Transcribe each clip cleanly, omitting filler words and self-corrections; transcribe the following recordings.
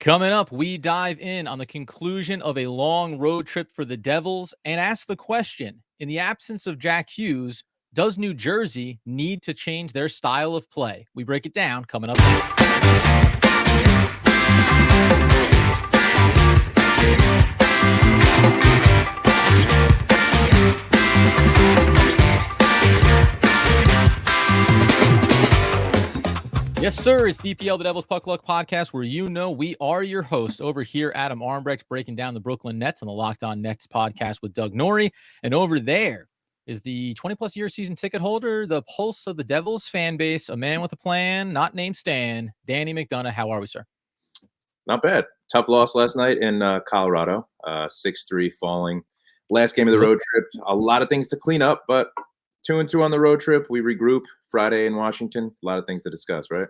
Coming up, we dive in on the conclusion of a long road trip for the Devils and ask the question, in the absence of Jack Hughes, does New Jersey need to change their style of play? We break it down coming up next. Yes, sir. It's DPL, the Devil's Puck Luck podcast, where we are your hosts. Over here, Adam Armbrecht breaking down the Brooklyn Nets on the Locked On Nets podcast with Doug Norrie. And over there is the 20-plus year season ticket holder, the pulse of the Devils fan base, a man with a plan, not named Stan, Danny McDonough. How are we, sir? Not bad. Tough loss last night in Colorado, 6-3 falling. Last game of the road trip. A lot of things to clean up, but 2-2 on the road trip. We regroup Friday in Washington. A lot of things to discuss, right?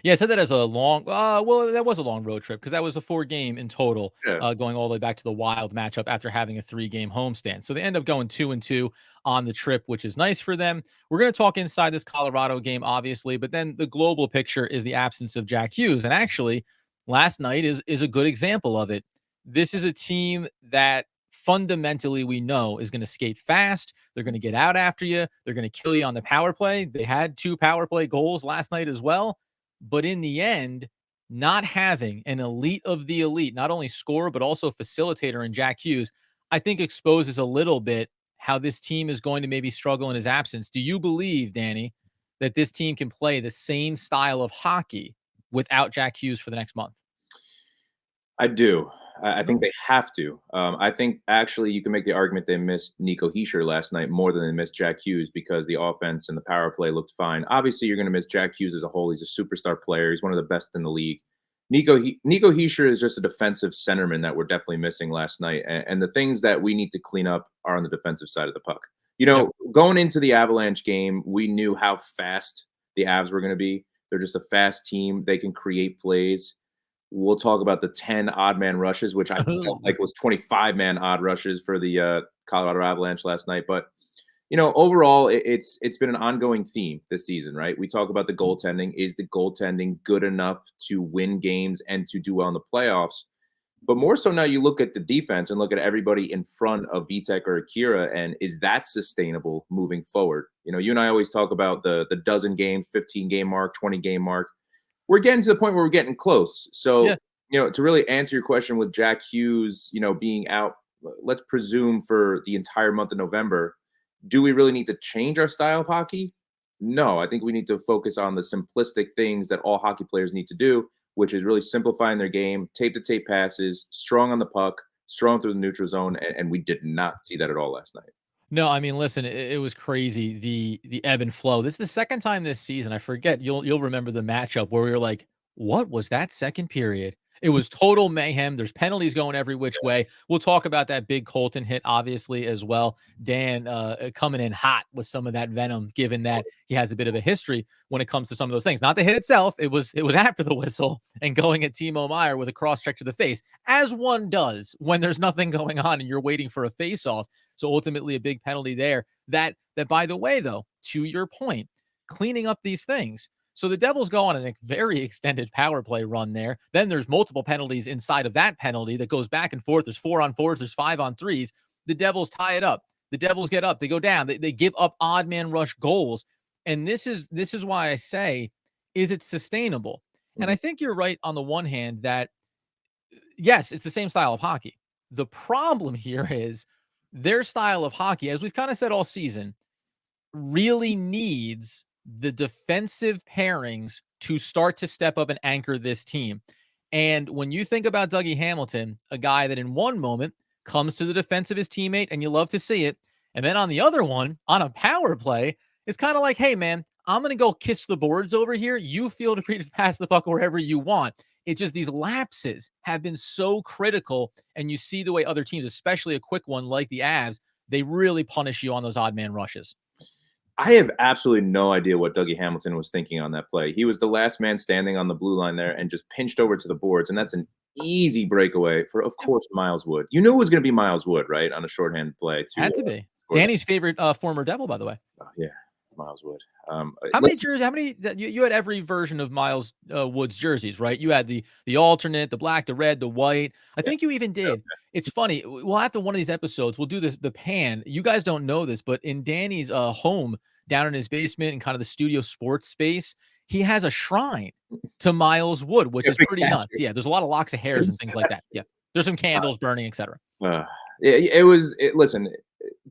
Yeah, I said that as a long, that was a long road trip because that was a 4-game in total, going all the way back to the Wild matchup after having a 3-game homestand. So they end up going 2-2 on the trip, which is nice for them. We're going to talk inside this Colorado game, obviously, but then the global picture is the absence of Jack Hughes. And actually, last night is a good example of it. This is a team that fundamentally we know is going to skate fast. They're going to get out after you. They're going to kill you on the power play. They had 2 power play goals last night as well. But in the end, not having an elite of the elite, not only scorer, but also facilitator in Jack Hughes, I think exposes a little bit how this team is going to maybe struggle in his absence. Do you believe, Danny, that this team can play the same style of hockey without Jack Hughes for the next month? I do. I think they have to. I think actually you can make the argument they missed Nico Hischier last night more than they missed Jack Hughes because the offense and the power play looked fine. Obviously, you're going to miss Jack Hughes as a whole. He's a superstar player. He's one of the best in the league. Nico Hischier is just a defensive centerman that we're definitely missing last night. And the things that we need to clean up are on the defensive side of the puck. Going into the Avalanche game, we knew how fast the Avs were going to be. They're just a fast team. They can create plays. We'll talk about the 10 odd man rushes, which I felt like was 25 man odd rushes for the Colorado Avalanche last night. But, overall, it's been an ongoing theme this season, right? We talk about the goaltending. Is the goaltending good enough to win games and to do well in the playoffs? But more so now you look at the defense and look at everybody in front of Vitek or Akira, and is that sustainable moving forward? You and I always talk about the dozen game, 15-game mark, 20-game mark. We're getting to the point where we're getting close. So, to really answer your question with Jack Hughes, being out, let's presume for the entire month of November, do we really need to change our style of hockey? No, I think we need to focus on the simplistic things that all hockey players need to do, which is really simplifying their game, tape-to-tape passes, strong on the puck, strong through the neutral zone, and we did not see that at all last night. No, I mean, listen, it was crazy, the ebb and flow. This is the second time this season. I forget, you'll remember the matchup where we were like, what was that second period? It was total mayhem. There's penalties going every which way. We'll talk about that big Colton hit, obviously, as well. Dan coming in hot with some of that venom, given that he has a bit of a history when it comes to some of those things. Not the hit itself. It was after the whistle and going at Timo Meier with a cross check to the face, as one does when there's nothing going on and you're waiting for a face-off. So ultimately a big penalty there. That by the way, though, to your point, cleaning up these things. So the Devils go on a very extended power play run there. Then there's multiple penalties inside of that penalty that goes back and forth. There's 4-on-4s, there's 5-on-3s. The Devils tie it up. The Devils get up. They go down. They give up odd man rush goals. And this is why I say, is it sustainable? And I think you're right on the one hand that, yes, it's the same style of hockey. The problem here is their style of hockey, as we've kind of said all season, really needs the defensive pairings to start to step up and anchor this team. And when you think about Dougie Hamilton, a guy that in one moment comes to the defense of his teammate, and you love to see it, and then on the other one, on a power play, it's kind of like, hey, man, I'm going to go kiss the boards over here. You feel free to pass the puck wherever you want. It's just these lapses have been so critical, and you see the way other teams, especially a quick one like the Avs, they really punish you on those odd man rushes. I have absolutely no idea what Dougie Hamilton was thinking on that play. He was the last man standing on the blue line there and just pinched over to the boards, and that's an easy breakaway for, of course, Miles Wood. You knew it was going to be Miles Wood, right, on a shorthand play. Had to be. Danny's favorite former Devil, by the way. Oh, yeah. Miles Wood. How many Listen, jerseys? How many? You had every version of Miles Wood's jerseys, right? You had the alternate, the black, the red, the white. I yeah, think you even did. It's funny. We'll have to one of these episodes. We'll do this. The pan. You guys don't know this, but in Danny's home down in his basement and kind of the studio sports space, he has a shrine to Miles Wood, which yeah, is big pretty statue. nuts. Yeah, there's a lot of locks of hairs Big and things like that. statue. Yeah, there's some candles burning, etc. Uh, it was. Listen,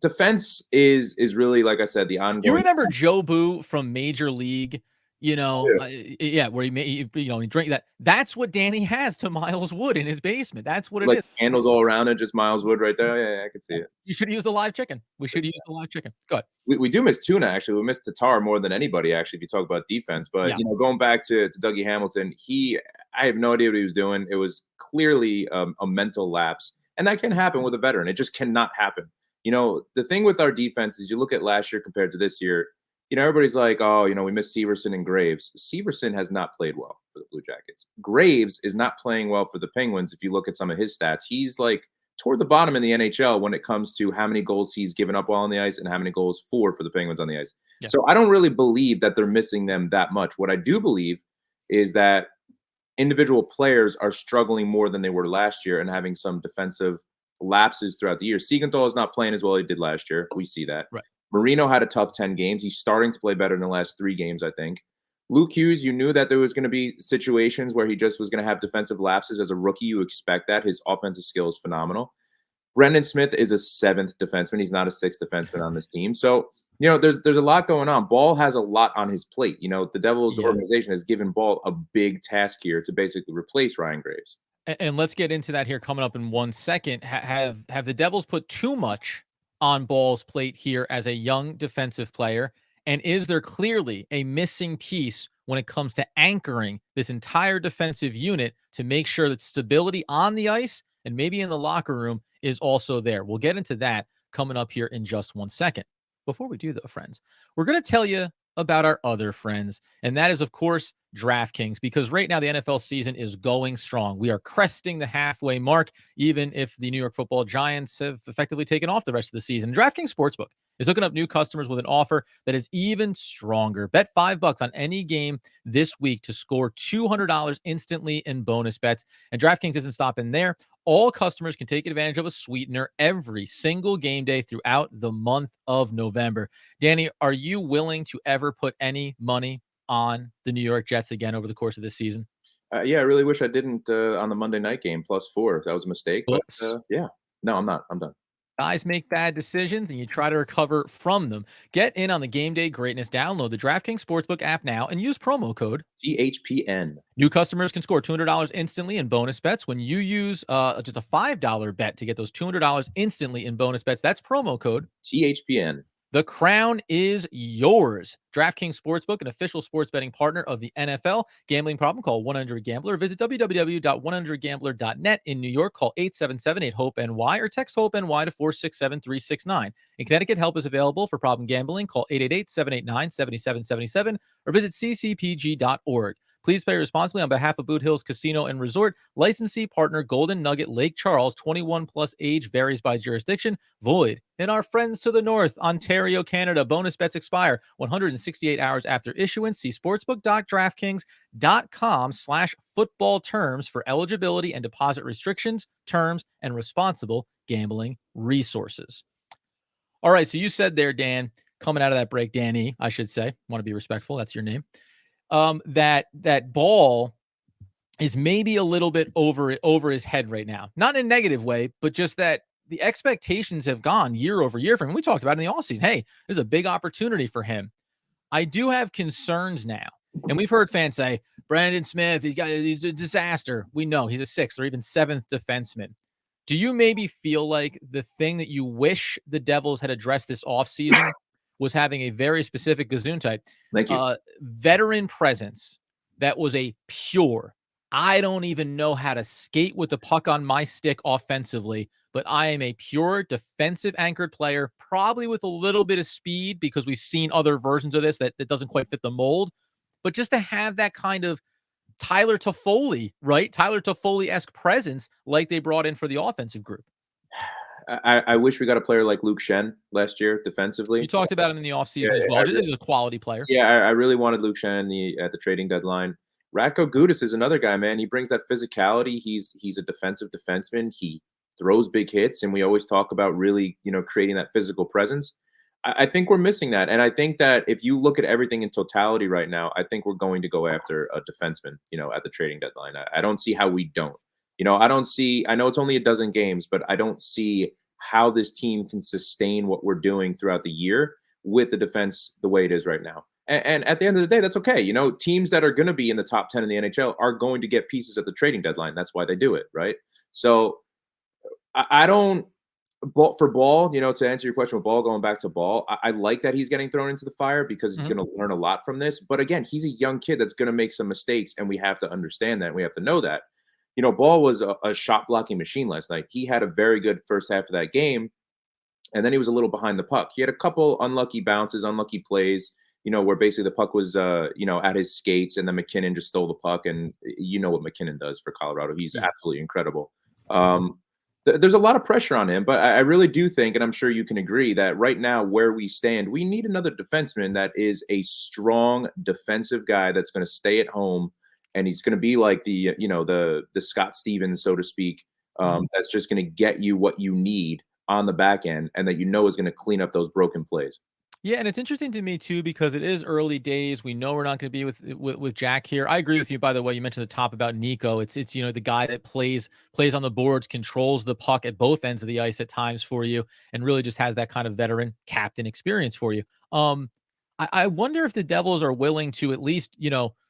defense is really, like I said, the You ongoing. remember Joe Boo from Major League? Yeah, where he made he drink that. That's what Danny has to Miles Wood in his basement. That's what it Like is. candles all around it, just Miles Wood right there. Yeah, I can see it. You should use the live chicken. We should use the live chicken. Good. We do miss Tuna, actually. We miss Tatar more than anybody, actually, if you talk about defense. But Yeah. going back to Dougie Hamilton, I have no idea what he was doing. It was clearly a mental lapse, and that can happen with a veteran. It just cannot happen. The thing with our defense is you look at last year compared to this year. Everybody's like, oh, we miss Severson and Graves. Severson has not played well for the Blue Jackets. Graves is not playing well for the Penguins. If you look at some of his stats, he's like toward the bottom in the NHL when it comes to how many goals he's given up while on the ice and how many goals for the Penguins on the ice. Yeah. So I don't really believe that they're missing them that much. What I do believe is that individual players are struggling more than they were last year and having some defensive lapses throughout the year. Siegenthal is not playing as well as he did last year. We see that. Right. Marino had a tough 10 games. He's starting to play better in the last 3 games, I think. Luke Hughes, you knew that there was going to be situations where he just was going to have defensive lapses. As a rookie, you expect that. His offensive skill is phenomenal. Brendan Smith is a 7th defenseman. He's not a 6th defenseman on this team. So, there's a lot going on. Ball has a lot on his plate. The Devils Yeah. organization has given Ball a big task here to basically replace Ryan Graves. And let's get into that here coming up in 1 second. Have the Devils put too much on Ball's plate here as a young defensive player? And is there clearly a missing piece when it comes to anchoring this entire defensive unit to make sure that stability on the ice and maybe in the locker room is also there? We'll get into that coming up here in just 1 second. Before we do, though, friends, we're going to tell you about our other friends, and that is, of course, DraftKings, because right now the NFL season is going strong. We are cresting the halfway mark, even if the New York Football Giants have effectively taken off the rest of the season. DraftKings Sportsbook is hooking up new customers with an offer that is even stronger. Bet $5 on any game this week to score $200 instantly in bonus bets. And DraftKings isn't stopping there. All customers can take advantage of a sweetener every single game day throughout the month of November. Danny, are you willing to ever put any money on the New York Jets again over the course of this season? Yeah, I really wish I didn't on the Monday night game +4. That was a mistake. But Oops. yeah, no, I'm not. I'm done. Guys make bad decisions and you try to recover from them. Get in on the game day greatness. Download the DraftKings Sportsbook app now and use promo code THPN. New customers can score $200 instantly in bonus bets when you use just a $5 bet to get those $200 instantly in bonus bets. That's promo code THPN. The crown is yours. DraftKings Sportsbook, an official sports betting partner of the NFL. Gambling problem? Call 1-800-GAMBLER. Visit www.100gambler.net. In New York, call 877-8-HOPE-NY or text HOPE-NY to 467-369. In Connecticut, help is available for problem gambling. Call 888-789-7777 or visit ccpg.org. Please play responsibly on behalf of Boot Hills Casino and Resort. Licensee partner Golden Nugget Lake Charles. 21 plus age varies by jurisdiction. Void in our friends to the north, Ontario, Canada. Bonus bets expire 168 hours after issuance. See sportsbook.draftkings.com/football terms for eligibility and deposit restrictions, terms, and responsible gambling resources. All right, so you said there, Dan, coming out of that break, Danny, I should say, want to be respectful. That's your name. That Ball is maybe a little bit over his head right now. Not in a negative way, but just that the expectations have gone year over year for him. We talked about it in the offseason. Hey, this is a big opportunity for him. I do have concerns now. And we've heard fans say, Brandon Smith, he's a disaster. We know he's a 6th or even 7th defenseman. Do you maybe feel like the thing that you wish the Devils had addressed this offseason was having a very specific Gazoon type Thank you. veteran presence that was a pure, I don't even know how to skate with the puck on my stick offensively, but I am a pure defensive anchored player, probably with a little bit of speed because we've seen other versions of this that doesn't quite fit the mold. But just to have that kind of Tyler Toffoli, right? Tyler Toffoli-esque presence like they brought in for the offensive group. I wish we got a player like Luke Shen last year You defensively. talked about him in the Yeah, offseason as well. Just as a quality player. yeah, I really wanted Luke Shen at the trading deadline. Ratko Gudis is another guy, man. He brings that physicality. He's a defensive defenseman. He throws big hits, and we always talk about really, creating that physical presence. I think we're missing that, and I think that if you look at everything in totality right now, I think we're going to go after a defenseman, at the trading deadline. I don't see how we don't. I don't see. I know it's only a dozen games, but I don't see how this team can sustain what we're doing throughout the year with the defense the way it is right now. And at the end of the day, that's okay. Teams that are going to be in the top 10 in the NHL are going to get pieces at the trading deadline. That's why they do it, right? So I don't. For Ball, to answer your question with Ball, going back to Ball, I like that he's getting thrown into the fire because he's Mhm. going to learn a lot from this. But again, he's a young kid that's going to make some mistakes, and we have to understand that. We have to know that. Ball was a shot blocking machine last night. He had a very good first half of that game, and then he was a little behind the puck. He had a couple unlucky bounces, unlucky plays, where basically the puck was, at his skates, and then McKinnon just stole the puck. And you know what McKinnon does for Colorado. He's Yeah. absolutely incredible. There's a lot of pressure on him, but I really do think, and I'm sure you can agree, that right now where we stand, we need another defenseman that is a strong defensive guy that's going to stay at home, and he's going to be like the Scott Stevens, so to speak, Mhm. that's just going to get you what you need on the back end, and that is going to clean up those broken plays. Yeah, and it's interesting to me too because it is early days. We know we're not going to be with Jack here. I agree with you. By the way, you mentioned the top about Nico. It's the guy that plays on the boards, controls the puck at both ends of the ice at times for you, and really just has that kind of veteran captain experience for you. I wonder if the Devils are willing to at least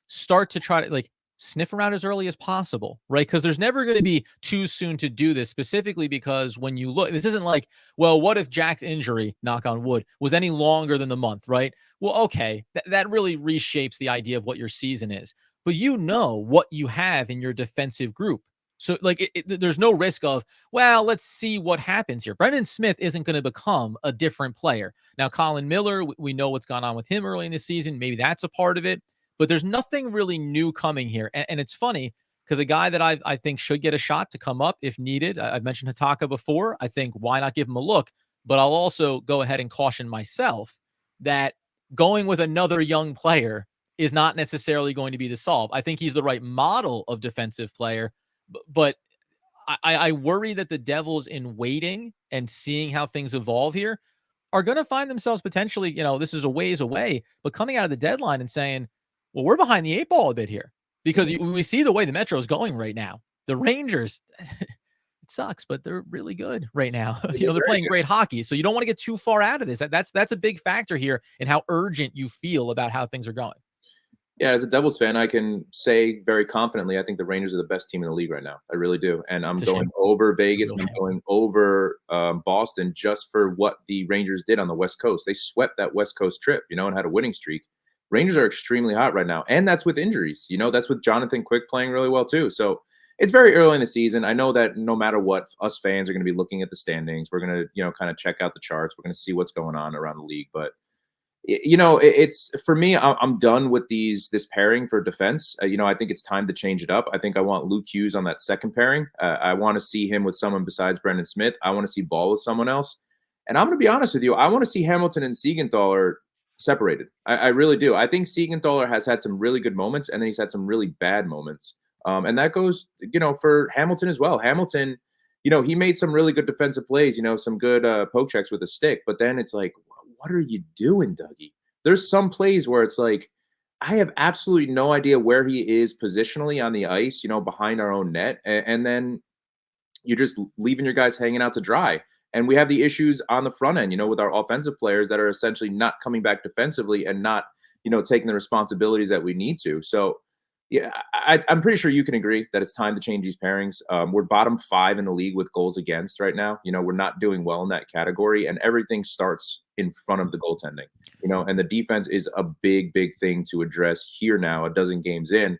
start to try to like sniff around as early as possible, right? Because there's never going to be too soon to do this. Specifically because when you look, this isn't like, well, what if Jack's injury, knock on wood, was any longer than the month, right? Well, okay, that really reshapes the idea of what your season is. But you know what you have in your defensive group. So, like, there's no risk of, well, let's see what happens here. Brendan Smith isn't going to become a different player. Now, Colin Miller, we know what's gone on with him early in the season. Maybe that's a part of it, but there's nothing really new coming here. And it's funny because a guy that I think should get a shot to come up if needed. I've mentioned Hataka before. I think why not give him a look? But I'll also go ahead and caution myself that going with another young player is not necessarily going to be the solve. I think he's the right model of defensive player, but I worry that the Devils, in waiting and seeing how things evolve here, are going to find themselves potentially, this is a ways away, but coming out of the deadline and saying, well, we're behind the eight ball a bit here because we see the way the Metro is going right now. The Rangers, it sucks, but they're really good right now. They're They're very playing great hockey. So you don't want to get too far out of this. That's a big factor here in how urgent you feel about how things are going. Yeah, as a Devils fan, I can say very confidently, I think the Rangers are the best team in the league right now. I really do, and I'm It's a going shame. over It's a Vegas real and I'm shame. going over Boston just for what the Rangers did on the West Coast. They swept that West Coast trip, and had a winning streak. Rangers are extremely hot right now, and that's with injuries. That's with Jonathan Quick playing really well too. So it's very early in the season. I know that no matter what, us fans are going to be looking at the standings. We're going to, kind of check out the charts. We're going to see what's going on around the league, but it's for me. I'm done with this pairing for defense. I think it's time to change it up. I think I want Luke Hughes on that second pairing. I want to see him with someone besides Brendan Smith. I want to see Ball with someone else. And I'm going to be honest with you. I want to see Hamilton and Siegenthaler separated. I really do. I think Siegenthaler has had some really good moments, and then he's had some really bad moments. And that goes, for Hamilton as well. Hamilton, he made some really good defensive plays. Some good poke checks with a stick. But then it's like, what are you doing, Dougie? There's some plays where it's like, I have absolutely no idea where he is positionally on the ice, behind our own net. And then you're just leaving your guys hanging out to dry. And we have the issues on the front end, with our offensive players that are essentially not coming back defensively and not, taking the responsibilities that we need to. So, yeah, I'm pretty sure you can agree that it's time to change these pairings. We're bottom 5 in the league with goals against right now. We're not doing well in that category, and everything starts in front of the goaltending. And the defense is a big, big thing to address here now, a dozen games in.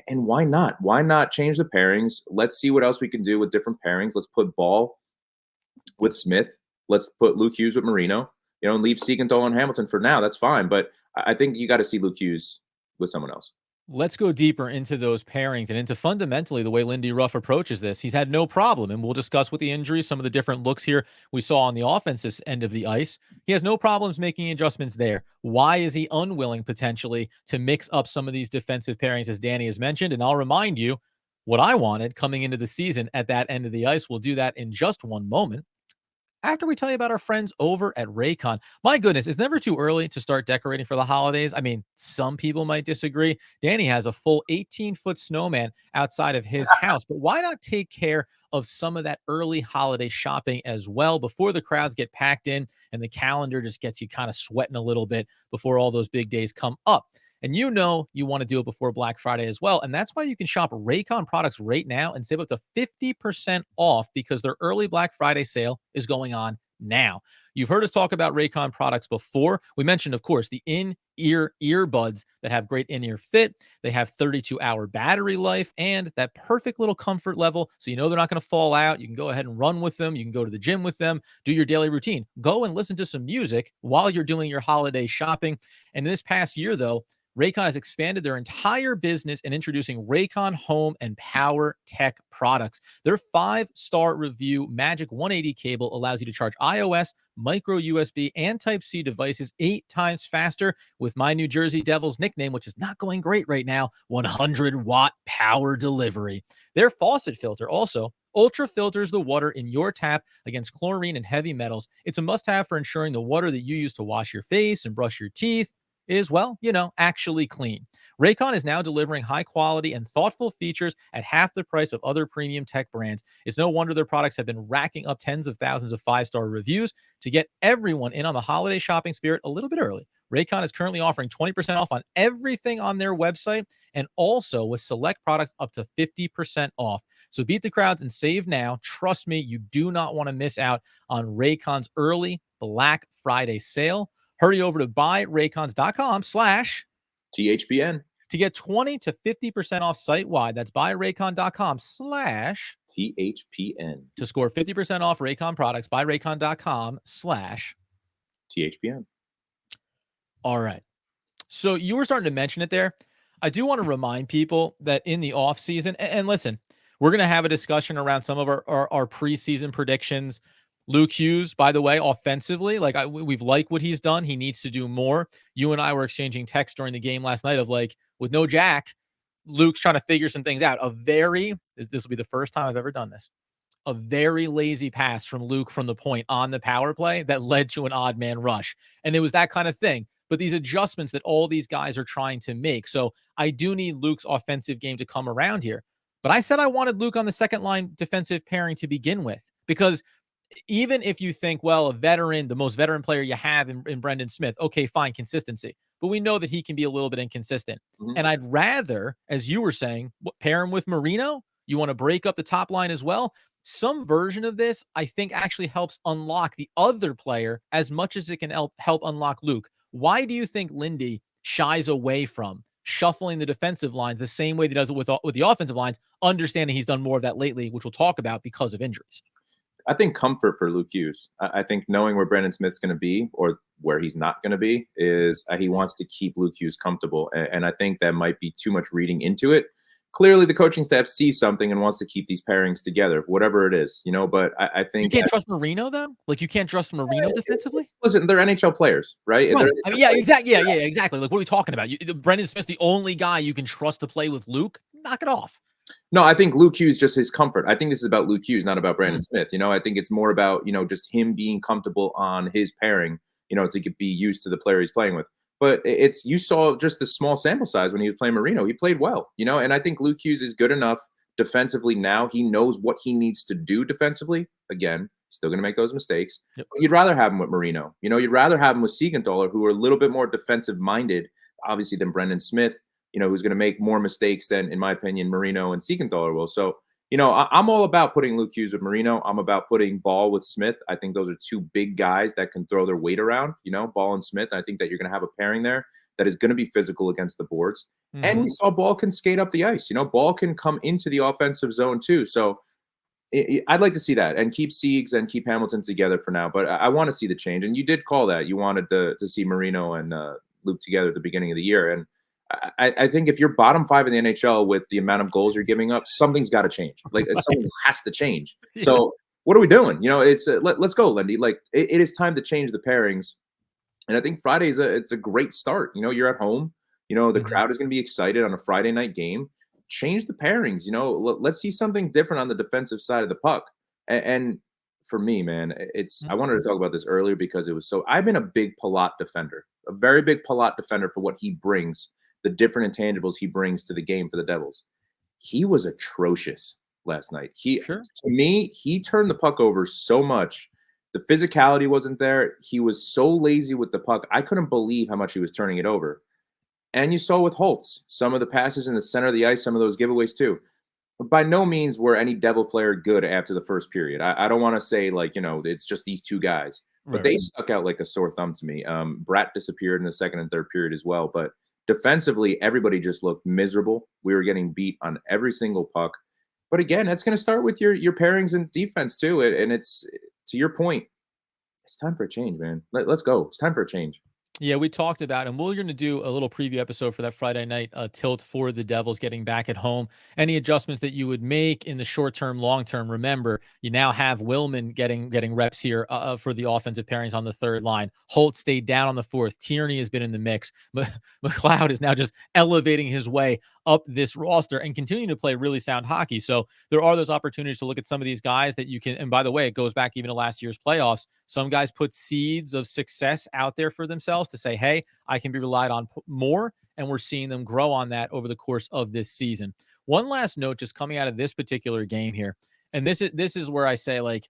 And why not? Why not change the pairings? Let's see what else we can do with different pairings. Let's put Ball with Smith. Let's put Luke Hughes with Marino. And leave Siegenthaler and Hamilton for now. That's fine. But I think you got to see Luke Hughes with someone else. Let's go deeper into those pairings and into fundamentally the way Lindy Ruff approaches this. He's had no problem, and we'll discuss with the injuries some of the different looks here we saw on the offensive end of the ice. He has no problems making adjustments there. Why is he unwilling potentially to mix up some of these defensive pairings, as Danny has mentioned? And I'll remind you what I wanted coming into the season at that end of the ice. We'll do that in just one moment after we tell you about our friends over at Raycon. My goodness, it's never too early to start decorating for the holidays. I mean, some people might disagree. Danny has a full 18-foot snowman outside of his house, but why not take care of some of that early holiday shopping as well before the crowds get packed in and the calendar just gets you kind of sweating a little bit before all those big days come up? And you know you want to do it before Black Friday as well. And that's why you can shop Raycon products right now and save up to 50% off because their early Black Friday sale is going on now. You've heard us talk about Raycon products before. We mentioned, of course, the in-ear earbuds that have great in-ear fit. They have 32-hour battery life and that perfect little comfort level. So you know they're not going to fall out. You can go ahead and run with them. You can go to the gym with them, do your daily routine. Go and listen to some music while you're doing your holiday shopping. And this past year, though, Raycon has expanded their entire business in introducing Raycon Home and Power Tech products. Their 5-star review Magic 180 cable allows you to charge iOS, micro USB, and Type-C devices 8 times faster with my New Jersey Devils nickname, which is not going great right now, 100-watt power delivery. Their faucet filter also ultra filters the water in your tap against chlorine and heavy metals. It's a must-have for ensuring the water that you use to wash your face and brush your teeth is, well, actually clean. Raycon is now delivering high quality and thoughtful features at half the price of other premium tech brands. It's no wonder their products have been racking up tens of thousands of 5-star reviews. To get everyone in on the holiday shopping spirit a little bit early, Raycon is currently offering 20% off on everything on their website and also with select products up to 50% off. So beat the crowds and save now. Trust me, you do not want to miss out on Raycon's early Black Friday sale. Hurry over to buyraycons.com/ THPN. to get 20 to 50% off site wide. That's buyraycon.com/ THPN. to score 50% off Raycon products. Buyraycon.com/ THPN. All right. So you were starting to mention it there. I do want to remind people that in the offseason, and listen, we're going to have a discussion around some of our preseason predictions. Luke Hughes, by the way, offensively, like we've liked what he's done. He needs to do more. You and I were exchanging texts during the game last night of like, with no Jack, Luke's trying to figure some things out. This will be the first time I've ever done this. A very lazy pass from Luke from the point on the power play that led to an odd man rush. And it was that kind of thing. But these adjustments that all these guys are trying to make. So I do need Luke's offensive game to come around here. But I said I wanted Luke on the second line defensive pairing to begin with, because even if you think, well, a veteran, the most veteran player you have in Brendan Smith, okay, fine, consistency. But we know that he can be a little bit inconsistent. Mhm. And I'd rather, as you were saying, pair him with Marino. You want to break up the top line as well. Some version of this, I think, actually helps unlock the other player as much as it can help unlock Luke. Why do you think Lindy shies away from shuffling the defensive lines the same way that he does it with the offensive lines, understanding he's done more of that lately, which we'll talk about because of injuries? I think comfort for Luke Hughes. I think knowing where Brandon Smith's going to be or where he's not going to be is he wants to keep Luke Hughes comfortable. And I think that might be too much reading into it. Clearly, the coaching staff sees something and wants to keep these pairings together, whatever it is, But I You think can't trust Marino, though? Like, you can't trust Marino defensively? listen, they're NHL players, right? Right. They're I mean, NHL yeah, players. exactly. Yeah, exactly. Like, what are we talking about? Brendan Smith's the only guy you can trust to play with Luke? Knock it off. No, I think Luke Hughes just his comfort. I think this is about Luke Hughes, not about Brandon Mm. Smith. I think it's more about just him being comfortable on his pairing. To be used to the player he's playing with. But it's you saw just the small sample size when he was playing Marino. He played well, and I think Luke Hughes is good enough defensively now. He knows what he needs to do defensively. Again, still going to make those mistakes. Yep. But you'd rather have him with Marino. You'd rather have him with Siegenthaler, who are a little bit more defensive minded, obviously, than Brendan Smith. Who's going to make more mistakes than, in my opinion, Marino and Siegenthaler will. So, I'm all about putting Luke Hughes with Marino. I'm about putting Ball with Smith. I think those are two big guys that can throw their weight around, Ball and Smith. I think that you're going to have a pairing there that is going to be physical against the boards. And we saw Ball can skate up the ice. Ball can come into the offensive zone too. So I'd like to see that and keep Siegs and keep Hamilton together for now. But I want to see the change. And you did call that. You wanted to see Marino and Luke together at the beginning of the year. And I think if you're bottom 5 in the NHL with the amount of goals you're giving up, something's gotta change. Like, Right. something has to change. Yeah. So, what are we doing? It's, let's go, Lindy. Like, it is time to change the pairings, and I think Friday's it's a great start. You're at home. The Mhm. crowd is gonna be excited on a Friday night game. Change the pairings, let's see something different on the defensive side of the puck. And for me, man, it's Mm. I wanted to talk about this earlier because I've been a big Palat defender, a very big Palat defender for what he brings, the different intangibles he brings to the game for the Devils. He was atrocious last night. Sure. To me, he turned the puck over so much. The physicality wasn't there. He was so lazy with the puck. I couldn't believe how much he was turning it over. And you saw with Holtz, some of the passes in the center of the ice, some of those giveaways too. But by no means were any Devil player good after the first period. I don't want to say like, it's just these two guys, but Right, they right. stuck out like a sore thumb to me. Bratt disappeared in the second and third period as well. But defensively, everybody just looked miserable. We were getting beat on every single puck. But again, that's going to start with your pairings and defense too. And it's, to your point, it's time for a change, man. Let's go. It's time for a change. Yeah, we talked about, and we're going to do a little preview episode for that Friday night tilt for the Devils getting back at home. Any adjustments that you would make in the short term, long term. Remember, you now have Willman getting reps here for the offensive pairings on the third line. Holt stayed down on the fourth. Tierney has been in the mix. But McLeod is now just elevating his way up this roster and continuing to play really sound hockey. So there are those opportunities to look at some of these guys that you can. And by the way, it goes back even to last year's playoffs. Some guys put seeds of success out there for themselves to say, hey, I can be relied on more. And we're seeing them grow on that over the course of this season. One last note, just coming out of this particular game here. And this is where I say, like,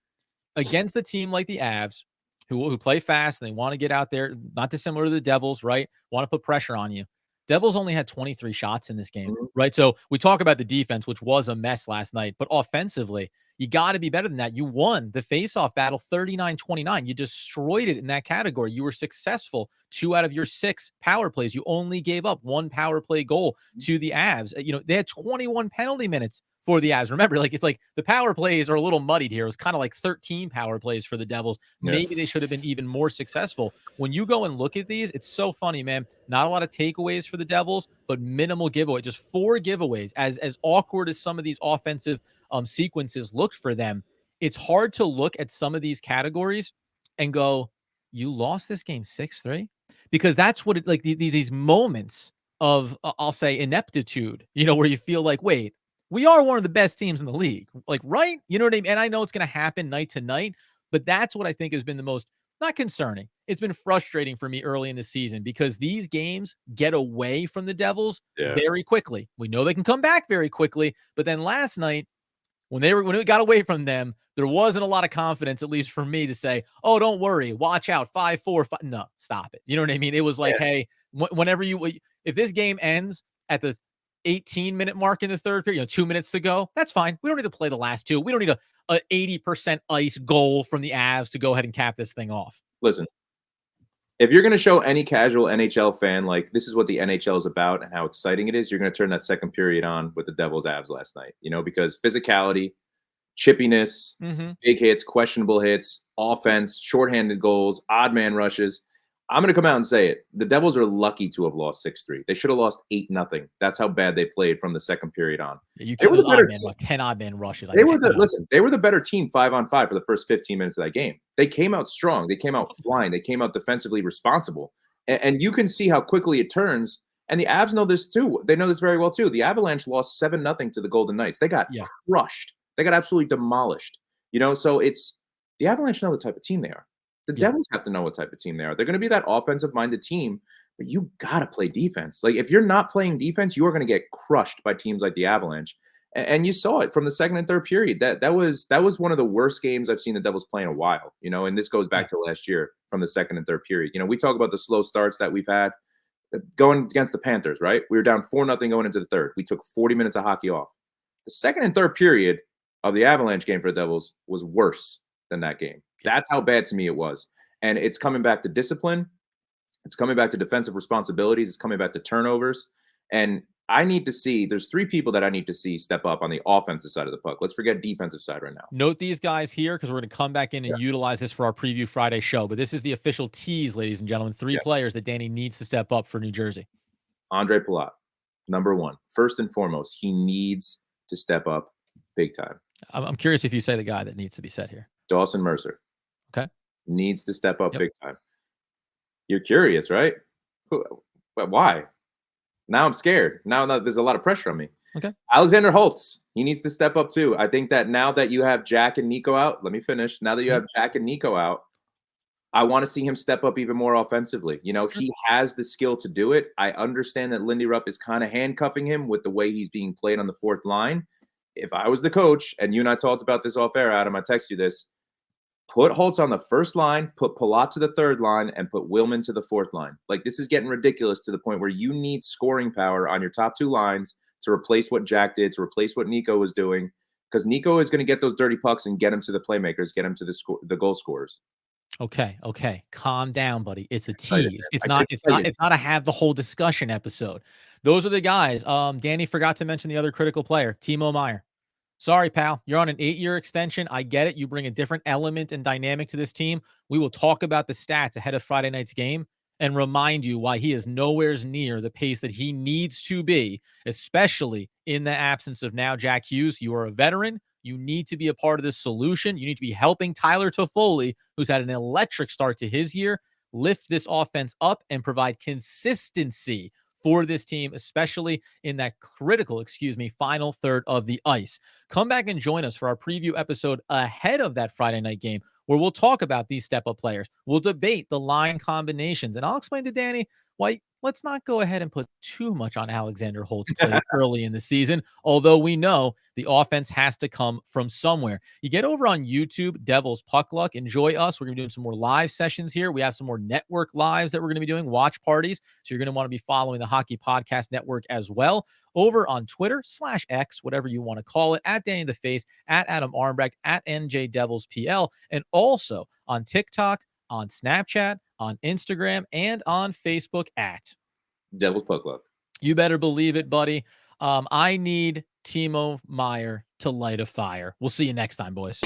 against a team like the Avs, who play fast and they want to get out there, not dissimilar to the Devils, right? Want to put pressure on you. Devils only had 23 shots in this game, Mhm. right? So we talk about the defense, which was a mess last night, but offensively, you got to be better than that. You won the faceoff battle 39-29. You destroyed it in that category. You were successful 2 out of your 6 power plays. You only gave up 1 power play goal to the Avs. They had 21 penalty minutes for the Avs. Remember, like, it's like the power plays are a little muddied here. It was kind of like 13 power plays for the Devils. Yeah. Maybe they should have been even more successful. When you go and look at these, it's so funny, man. Not a lot of takeaways for the Devils, but minimal giveaway. Just 4 giveaways. As awkward as some of these offensive sequences looked for them, it's hard to look at some of these categories and go, "You lost this game 6-3," because that's what it like. These moments of I'll say ineptitude, where you feel like, wait, we are one of the best teams in the league. Like, right? You know what I mean? And I know it's going to happen night to night, but that's what I think has been the most, not concerning. It's been frustrating for me early in the season because these games get away from the Devils Yeah. very quickly. We know they can come back very quickly, but then last night when it got away from them, there wasn't a lot of confidence, at least for me, to say, "Oh, don't worry, watch out, 5-4." No, stop it. You know what I mean? It was like, Yeah. hey, whenever if this game ends at the 18-minute mark in the third period, 2 minutes to go, that's fine. We don't need to play the last two. We don't need a 80% ice goal from the Avs to go ahead and cap this thing off. Listen, if you're going to show any casual NHL fan like this is what the NHL is about and how exciting it is, you're going to turn that second period on with the Devils Avs last night, because physicality, chippiness, Mm-hmm. big hits, questionable hits, offense, shorthanded goals, odd man rushes. I'm going to come out and say it. The Devils are lucky to have lost 6-3. They should have lost 8-0. That's how bad they played from the second period on. Yeah, you They can't. were Those the odd better man, team. 10 odd man rushes. I They were the cannot. listen, they were the better team 5-on-5 for the first 15 minutes of that game. They came out strong. They came out flying. They came out defensively responsible. And you can see how quickly it turns. And the Avs know this too. They know this very well too. The Avalanche lost 7-0 to the Golden Knights. They got Yeah, crushed. They got absolutely demolished. So it's the Avalanche know the type of team they are. The yeah. Devils have to know what type of team they are. They're going to be that offensive minded team, but you got to play defense. Like if you're not playing defense, you are going to get crushed by teams like the Avalanche. And you saw it from the second and third period. That was one of the worst games I've seen the Devils play in a while. And this goes Yeah. back to last year from the second and third period. We talk about the slow starts that we've had going against the Panthers, right? We were down 4-0 going into the third. We took 40 minutes of hockey off. The second and third period of the Avalanche game for the Devils was worse than that game. Yeah. That's how bad to me it was. And it's coming back to discipline. It's coming back to defensive responsibilities. It's coming back to turnovers. And I need to see, there's 3 people that I need to see step up on the offensive side of the puck. Let's forget defensive side right now. Note these guys here because we're going to come back in Yeah. and utilize this for our preview Friday show. But this is the official tease, ladies and gentlemen. 3 Yes. players that Danny needs to step up for New Jersey. Andre Palat, number one. First and foremost, he needs to step up big time. I'm curious if you say the guy that needs to be said here. Dawson Mercer Okay. needs to step up Yep. big time. You're curious, right? But why? Now I'm scared. Now there's a lot of pressure on me. Okay. Alexander Holtz, he needs to step up too. I think that now that you have Jack and Nico out, let me finish. Now that you have Jack and Nico out, I want to see him step up even more offensively. You know, he has the skill to do it. I understand that Lindy Ruff is kind of handcuffing him with the way he's being played on the fourth line. If I was the coach, and you and I talked about this off air, Adam, I text you this, put Holtz on the first line, put Palat to the third line, and put Willman to the fourth line. Like, this is getting ridiculous to the point where you need scoring power on your top two lines to replace what Jack did, to replace what Nico was doing, because Nico is going to get those dirty pucks and get him to the playmakers, get him to the goal scorers. Okay. Calm down, buddy. It's a tease. It's not a have the whole discussion episode. Those are the guys. Danny forgot to mention the other critical player, Timo Meier. Sorry, pal. You're on an 8-year extension. I get it. You bring a different element and dynamic to this team. We will talk about the stats ahead of Friday night's game and remind you why he is nowhere near the pace that he needs to be, especially in the absence of now Jack Hughes. You are a veteran. You need to be a part of this solution. You need to be helping Tyler Toffoli, who's had an electric start to his year, lift this offense up and provide consistency for this team, especially in that critical, final third of the ice. Come back and join us for our preview episode ahead of that Friday night game, where we'll talk about these step-up players. We'll debate the line combinations, and I'll explain to Danny why let's not go ahead and put too much on Alexander Holt's plate early in the season, although we know the offense has to come from somewhere. You get over on YouTube, Devil's Puck Luck. Enjoy us. We're going to be doing some more live sessions here. We have some more network lives that we're going to be doing, watch parties. So you're going to want to be following the Hockey Podcast Network as well. Over on Twitter /X, whatever you want to call it, at Danny the Face, at Adam Armbrecht, at NJ Devils PL, and also on TikTok, on Snapchat, on Instagram, and on Facebook at Devil's Puck Luck. You better believe it, buddy. I need Timo Meier to light a fire. We'll see you next time, boys.